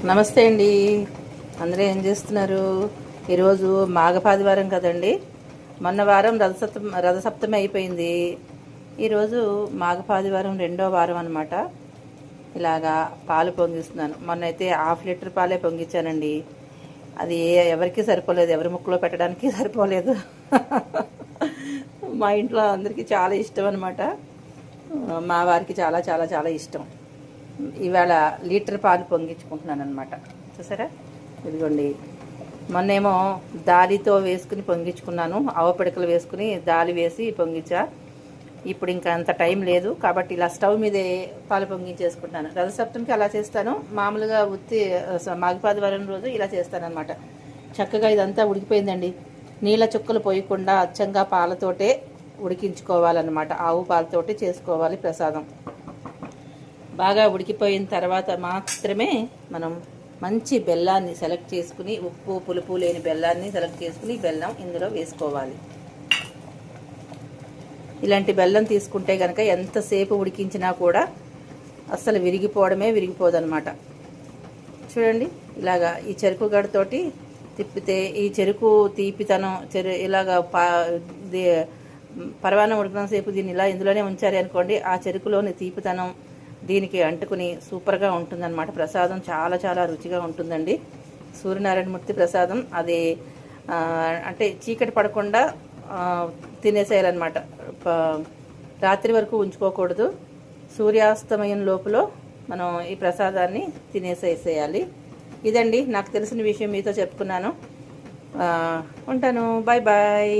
నమస్తే అండి. అందరూ ఏం చేస్తున్నారు? ఈరోజు మాఘపాదివారం కదండి. మొన్న వారం రథసప్తమి అయిపోయింది. ఈరోజు మాఘపాదివారం రెండో వారం అనమాట. ఇలాగా పాలు పొంగిస్తున్నాను. మొన్న అయితే 1/2 లీటర్ పాలే పొంగించానండి. అది ఎవరికి సరిపోలేదు, ఎవరి ముక్కులో పెట్టడానికి సరిపోలేదు. మా ఇంట్లో అందరికీ చాలా ఇష్టం అనమాట. మా వారికి చాలా చాలా చాలా ఇష్టం. ఇవాళ లీటర్ పాలు పొంగించుకుంటున్నాను అనమాట. చూసారా, ఇదిగోండి. మొన్నేమో దాలితో వేసుకుని పొంగించుకున్నాను, ఆవు పిడకలు వేసుకుని దాలి వేసి పొంగించా. ఇప్పుడు ఇంకా అంత టైం లేదు కాబట్టి ఇలా స్టవ్ మీదే పాలు పొంగించేసుకుంటాను. రథసప్తమికి అలా చేస్తాను. మామూలుగా మాఘపాదివారం రోజు ఇలా చేస్తానన్నమాట. చక్కగా ఇదంతా ఉడికిపోయిందండి. నీళ్ళ చుక్కలు పోయకుండా అచ్చంగా పాలతోటే ఉడికించుకోవాలన్నమాట. ఆవు పాలతోటి చేసుకోవాలి ప్రసాదం. బాగా ఉడికిపోయిన తర్వాత మాత్రమే మనం మంచి బెల్లాన్ని సెలెక్ట్ చేసుకుని, ఉప్పు పులుపు లేని బెల్లాన్ని సెలెక్ట్ చేసుకుని బెల్లం ఇందులో వేసుకోవాలి. ఇలాంటి బెల్లం తీసుకుంటే కనుక ఎంతసేపు ఉడికించినా కూడా అస్సలు విరిగిపోదన్నమాట. చూడండి, ఇలాగా ఈ చెరుకు గడతోటి తిప్పితే ఈ చెరుకు తీపితనం ఇలాగా పరవాన్నం ఉడికినంతసేపు దీన్ని ఇలా ఇందులోనే ఉంచారు అనుకోండి, ఆ చెరుకులోని తీపితనం దీనికి అంటుకుని సూపర్గా ఉంటుందన్నమాట. ప్రసాదం చాలా చాలా రుచిగా ఉంటుందండి. సూర్యనారాయణమూర్తి ప్రసాదం అది. అంటే చీకటి పడకుండా తినేసేయాలన్నమాట. రాత్రి వరకు ఉంచుకోకూడదు. సూర్యాస్తమయం లోపల మనం ఈ ప్రసాదాన్ని తినేసేయాలి. ఇదండి నాకు తెలిసిన విషయం, మీతో చెప్పుకున్నాను. ఉంటాను. Bye bye.